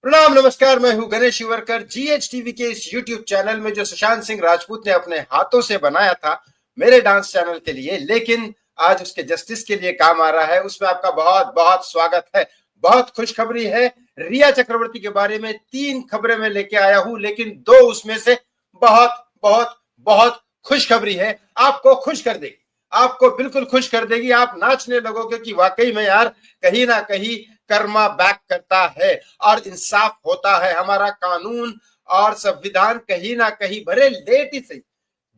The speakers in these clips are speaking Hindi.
प्रणाम नमस्कार, मैं हूं गणेश शिवरकर। जीएच टीवी के इस यूट्यूब चैनल में जो सुशांत सिंह राजपूत ने अपने हाथों से बनाया था मेरे डांस चैनल के लिए, लेकिन आज उसके जस्टिस के लिए काम आ रहा है, उसमें आपका बहुत बहुत स्वागत है। बहुत खुशखबरी है। रिया चक्रवर्ती के बारे में 3 खबरें मैं लेके आया हूं, लेकिन 2 उसमें से बहुत बहुत बहुत खुशखबरी है। आपको खुश कर देगी, आपको बिल्कुल खुश कर देगी। आप नाचने लगोगे कि वाकई में यार कहीं ना कहीं कर्मा बैक करता है और इंसाफ होता है। हमारा कानून और संविधान कहीं ना कहीं, भले लेट ही सही,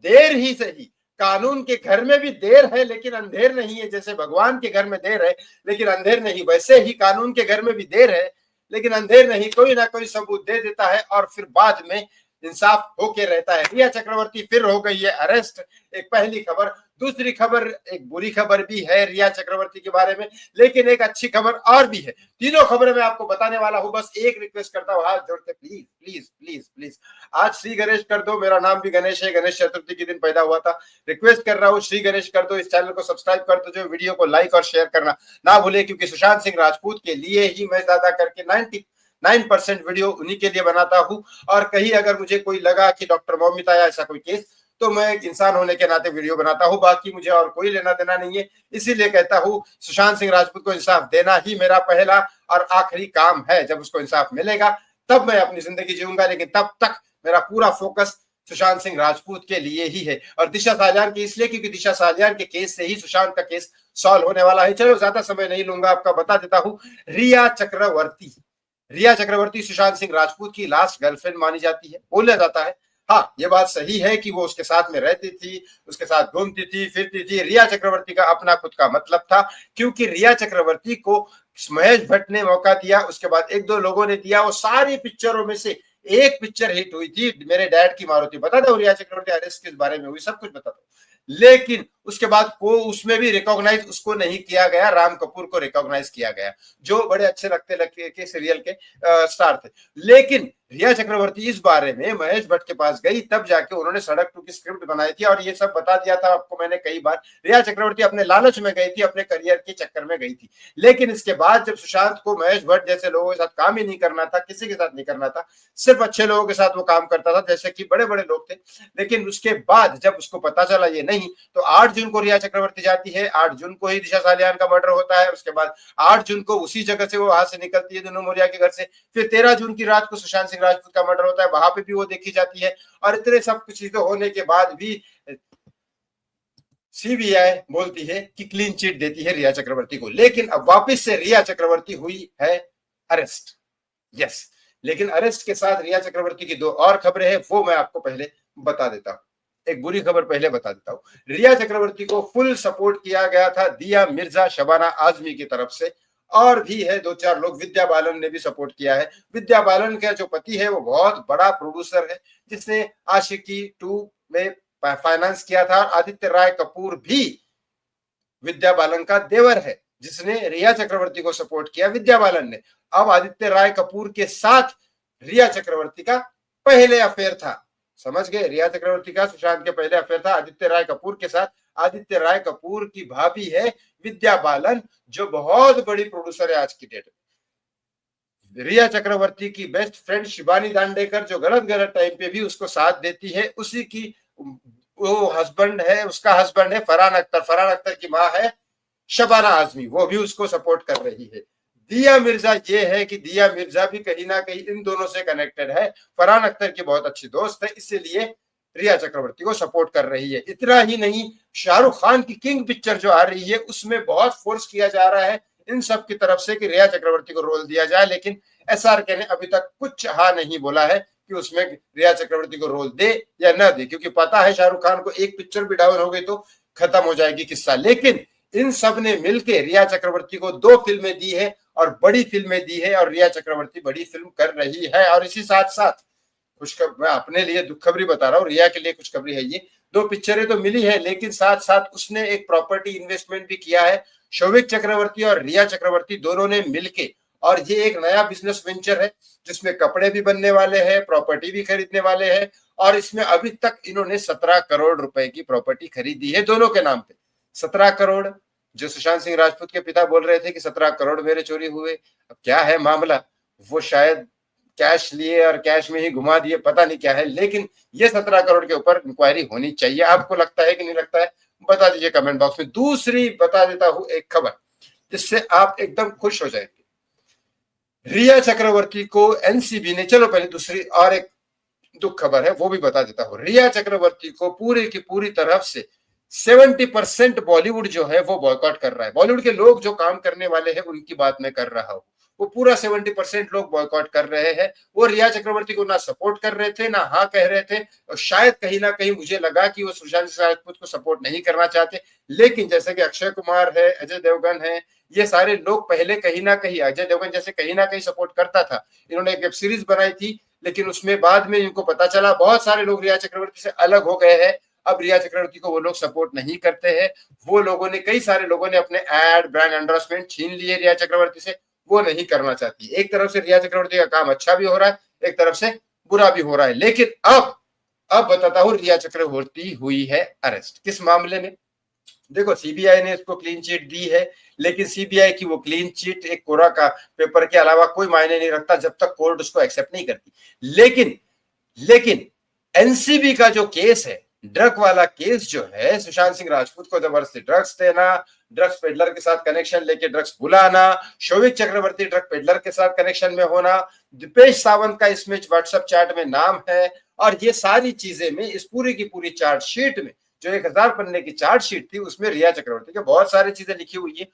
देर ही सही, कानून के घर में भी देर है लेकिन अंधेर नहीं है। जैसे भगवान के घर में देर है लेकिन अंधेर नहीं, वैसे ही कानून के घर में भी देर है लेकिन अंधेर नहीं। कोई ना कोई सबूत दे देता है और फिर बाद में इंसाफ होके रहता है। रिया चक्रवर्ती फिर हो गई है अरेस्ट, एक पहली खबर। दूसरी खबर एक बुरी खबर भी है रिया चक्रवर्ती के बारे में, लेकिन एक अच्छी खबर और भी है। तीनों खबरें मैं आपको बताने वाला हूं। बस एक रिक्वेस्ट करता हूं हाथ जोड़ के, प्लीज प्लीज प्लीज प्लीज, आज श्री गणेश कर दो। मेरा नाम भी गणेश है, गणेश चतुर्थी के दिन पैदा हुआ था। रिक्वेस्ट कर रहा हूँ, श्री गणेश कर दो। इस चैनल को सब्सक्राइब कर दो, जो वीडियो को लाइक और शेयर करना ना भूले, क्योंकि सुशांत सिंह राजपूत के लिए ही मैं ज्यादा करके 99% वीडियो उन्हीं के लिए बनाता हूं। और कहीं अगर मुझे कोई लगा कि डॉक्टर मौमिता या ऐसा कोई केस, तो मैं एक इंसान होने के नाते वीडियो बनाता हूं। बाकी मुझे और कोई लेना देना नहीं है। इसीलिए कहता हूं, सुशांत सिंह राजपूत को इंसाफ देना ही मेरा पहला और आखिरी काम है। जब उसको इंसाफ मिलेगा तब मैं अपनी जिंदगी जीऊंगा, लेकिन तब तक मेरा पूरा फोकस सुशांत सिंह राजपूत के लिए ही है। और दिशा सालियान की इसलिए क्योंकि दिशा सालियान के केस से ही सुशांत का केस सॉल्व होने वाला है। चलो ज्यादा समय नहीं लूंगा, आपका बता देता हूं। रिया चक्रवर्ती, रिया चक्रवर्ती सुशांत सिंह राजपूत की लास्ट गर्लफ्रेंड मानी जाती है, बोला जाता है। हाँ, ये बात सही है कि वो उसके साथ में रहती थी, उसके साथ घूमती थी, फिरती थी। रिया चक्रवर्ती का अपना खुद का मतलब था, क्योंकि रिया चक्रवर्ती को महेश भट्ट ने मौका दिया, उसके बाद एक दो लोगों ने दिया। वो सारी पिक्चरों में से एक पिक्चर हिट हुई थी, मेरे डैड की मारुति। बता दो रिया चक्रवर्ती अरेस्ट किस बारे में हुई, सब कुछ बता दो। लेकिन उसके बाद को उसमें भी रिकॉग्नाइज उसको नहीं किया गया, राम कपूर को रिकॉग्नाइज किया गया, जो बड़े अच्छे लगते के सीरियल के स्टार थे। लेकिन रिया चक्रवर्ती इस बारे में महेश भट्ट के पास गई, तब जाके उन्होंने सड़क टू की स्क्रिप्ट बनाई थी। और ये सब बता दिया था आपको मैंने कई बार। रिया चक्रवर्ती अपने लालच में गई थी, अपने करियर के चक्कर में गई थी। लेकिन इसके बाद जब सुशांत को महेश भट्ट जैसे लोगों के साथ काम ही नहीं करना था, किसी के साथ नहीं करना था, सिर्फ अच्छे लोगों के साथ वो काम करता था, जैसे कि बड़े बड़े लोग थे। लेकिन उसके बाद जब उसको पता चला ये नहीं, तो 8 जून को रिया चक्रवर्ती जाती है। 8 जून को ही दिशा सालियान का मर्डर होता है। उसके बाद 8 जून को उसी जगह से वो वहां से निकलती है, दुनू मोरिया के घर से। फिर 13 जून की रात को सुशांत सिंह राजपूत का मर्डर होता है, वहां पे भी वो देखी जाती है। और इतने सब कुछ चीजें होने के बाद भी सीबीआई बोलती है कि क्लीन चिट देती है रिया चक्रवर्ती को। लेकिन अब वापस से रिया चक्रवर्ती हुई है अरेस्ट। यस, लेकिन अरेस्ट के साथ रिया चक्रवर्ती की 2 और खबरें हैं, वो मैं आपको पहले बता देता हूं। एक बुरी खबर पहले बता देता हूं। रिया चक्रवर्ती को फुल सपोर्ट किया गया था दिया मिर्जा, शबाना आजमी की तरफ से। और भी है 2-4 लोग, विद्या बालन ने भी सपोर्ट किया है। विद्या बालन का जो पति है वो बहुत बड़ा प्रोड्यूसर है, जिसने आशिकी 2 में फाइनेंस किया था। आदित्य राय कपूर भी विद्या बालन का देवर है, जिसने रिया चक्रवर्ती को सपोर्ट किया, विद्या बालन ने। अब आदित्य राय कपूर के साथ रिया चक्रवर्ती का पहले अफेयर था, समझ गए। रिया चक्रवर्ती का सुशांत के पहले अफेयर था आदित्य राय कपूर के साथ। आदित्य राय कपूर की भाभी है विद्या बालन, जो बहुत बड़ी प्रोड्यूसर है आज की डेट में। रिया चक्रवर्ती की बेस्ट फ्रेंड शिवानी दांडेकर, जो गलत गलत टाइम पे भी उसको साथ देती है, उसी की वो हस्बैंड है, उसका हस्बैंड है फरहान अख्तर। फरहान अख्तर की माँ है शबाना आजमी, वो भी उसको सपोर्ट कर रही है। दिया मिर्जा, ये है कि दिया मिर्जा भी कहीं ना कहीं इन दोनों से कनेक्टेड है, फरहान अख्तर की बहुत अच्छी दोस्त है, इसीलिए रिया चक्रवर्ती को सपोर्ट कर रही है। इतना ही नहीं, शाहरुख खान की किंग पिक्चर जो आ रही है, उसमें बहुत फोर्स किया जा रहा है इन सब की तरफ से कि रिया चक्रवर्ती को रोल दिया जाए। लेकिन एसआरके ने अभी तक कुछ हाँ नहीं बोला है कि उसमें रिया चक्रवर्ती को रोल दे या न दे, क्योंकि पता है शाहरुख खान को एक पिक्चर भी डाउन हो गई तो खत्म हो जाएगी किस्सा। लेकिन इन सब ने मिलकर रिया चक्रवर्ती को 2 फिल्में दी है और बड़ी फिल्में दी है, और रिया चक्रवर्ती बड़ी फिल्म कर रही है। और इसी साथ साथ मैं अपने लिए दुखखबरी बता रहा हूँ, रिया के लिए खुशखबरी है ये। 2 पिक्चरें तो मिली है, लेकिन साथ साथ उसने एक प्रॉपर्टी इन्वेस्टमेंट भी किया है। शोभिक चक्रवर्ती और रिया चक्रवर्ती दोनों ने मिलके, और ये एक नया बिजनेस वेंचर है जिसमें कपड़े भी बनने वाले हैं, प्रॉपर्टी भी खरीदने वाले हैं। और इसमें अभी तक इन्होंने 17 करोड़ रुपए की प्रॉपर्टी खरीदी है दोनों के नाम पे। 17 करोड़, जो सुशांत सिंह राजपूत के पिता बोल रहे थे कि 17 करोड़ मेरे चोरी हुए। अब क्या है मामला, वो शायद कैश लिए और कैश में ही घुमा दिए, पता नहीं क्या है, लेकिन ये 17 करोड़ के ऊपर इंक्वायरी होनी चाहिए। आपको लगता है कि नहीं लगता है, बता दीजिए कमेंट बॉक्स में। दूसरी बता देता हूं एक खबर जिससे आप एकदम खुश हो जाएंगे। रिया चक्रवर्ती को एनसीबी ने, चलो पहले दूसरी और एक दुख खबर है वो भी बता देता हूं। रिया चक्रवर्ती को पूरी की पूरी तरफ से 70% बॉलीवुड जो है वो बॉयकॉट कर रहा है। बॉलीवुड के लोग जो काम करने वाले हैं उनकी बात मैं कर रहा हूं, वो पूरा 70% लोग बॉयकॉट कर रहे हैं। वो रिया चक्रवर्ती को ना सपोर्ट कर रहे थे, ना हाँ कह रहे थे, और शायद कहीं ना कहीं मुझे लगा कि वो सुशांत सिंह राजपूत को सपोर्ट नहीं करना चाहते। लेकिन जैसे कि अक्षय कुमार है, अजय देवगन है, ये सारे लोग पहले कहीं ना कहीं, अजय देवगन जैसे कहीं ना कहीं सपोर्ट करता था। इन्होंने एक वेब सीरीज बनाई थी, लेकिन उसमें बाद में इनको पता चला, बहुत सारे लोग रिया चक्रवर्ती से अलग हो गए हैं। अब रिया चक्रवर्ती को वो लोग सपोर्ट नहीं करते हैं। वो लोगों ने, कई सारे लोगों ने अपने एड ब्रांड एंडोर्समेंट छीन लिए रिया चक्रवर्ती से, वो नहीं करना चाहती। एक तरफ से रिया चक्रवर्ती का काम अच्छा भी हो रहा है, एक तरफ से बुरा भी हो रहा है। लेकिन अब बताता हूं, रिया चक्रवर्ती हुई है अरेस्ट। किस मामले में? देखो, सीबीआई ने इसको क्लीन चिट दी है, लेकिन सीबीआई की वो क्लीन चिट एक कोरा का पेपर के अलावा कोई मायने नहीं रखता जब तक कोर्ट उसको एक्सेप्ट नहीं करती। लेकिन एनसीबी का जो केस है, ड्रग वाला केस जो है, सुशांत सिंह राजपूत को जबरदस्ती ड्रग्स देना, ड्रग्स पेडलर के साथ कनेक्शन लेके ड्रग्स बुलाना, शोविक चक्रवर्ती ड्रग पेडलर के साथ कनेक्शन में होना, दीपेश सावंत का इसमें व्हाट्सएप चैट में नाम है, और ये सारी चीजें में, इस पूरी की पूरी चार्जशीट में, जो 1000 पन्ने की चार्जशीट थी, उसमें रिया चक्रवर्ती के बहुत सारी चीजें लिखी हुई है।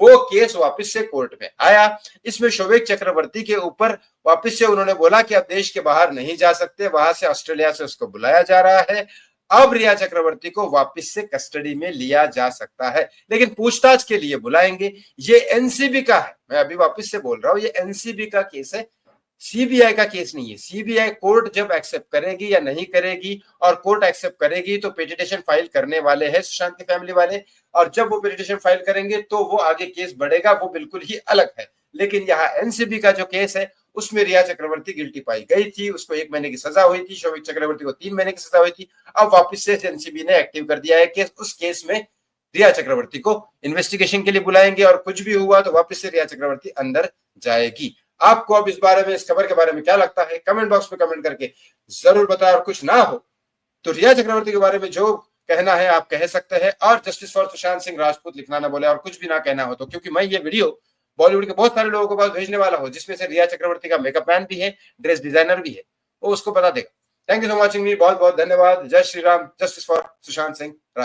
वो केस वापस से कोर्ट में आया। इसमें शोविक चक्रवर्ती के ऊपर वापस से उन्होंने बोला कि अब देश के बाहर नहीं जा सकते, वहां से ऑस्ट्रेलिया से उसको बुलाया जा रहा है। अब रिया चक्रवर्ती को वापस से कस्टडी में लिया जा सकता है, लेकिन पूछताछ के लिए बुलाएंगे। ये एनसीबी का है, मैं अभी वापस से बोल रहा हूं, ये एनसीबी का केस है, सीबीआई का केस नहीं है। सीबीआई कोर्ट जब एक्सेप्ट करेगी या नहीं करेगी, और कोर्ट एक्सेप्ट करेगी तो पिटिशन फाइल करने वाले हैं सुशांत की फैमिली वाले, और जब वो पिटिशन फाइल करेंगे तो वो आगे केस बढ़ेगा, वो बिल्कुल ही अलग है। लेकिन यहाँ एनसीबी का जो केस है, उसमें रिया चक्रवर्ती गिल्टी पाई गई थी, उसको 1 महीने की सजा हुई थी, शोविक चक्रवर्ती को 3 महीने की सजा हुई थी। अब वापस से एनसीबी ने एक्टिव कर दिया है केस। उस केस में रिया चक्रवर्ती को इन्वेस्टिगेशन के लिए बुलाएंगे, और कुछ भी हुआ तो वापस से रिया चक्रवर्ती अंदर जाएगी। आपको अब इस बारे में, इस खबर के बारे में क्या लगता है, कमेंट बॉक्स में कमेंट करके जरूर बताएं। और कुछ ना हो तो रिया चक्रवर्ती के बारे में जो कहना है आप कह सकते हैं, और जस्टिस फॉर सुशांत सिंह राजपूत लिखना ना बोले, और कुछ भी ना कहना हो तो, क्योंकि मैं ये वीडियो बॉलीवुड के बहुत सारे लोगों के पास भेजने वाला हूं, जिसमें से रिया चक्रवर्ती का मेकअप मैन भी है, ड्रेस डिजाइनर भी है, वो उसको बता देगा। थैंक यू फॉर वॉचिंग मी, बहुत बहुत धन्यवाद। जय श्री राम, जस्टिस फॉर सुशांत सिंह राजपूत।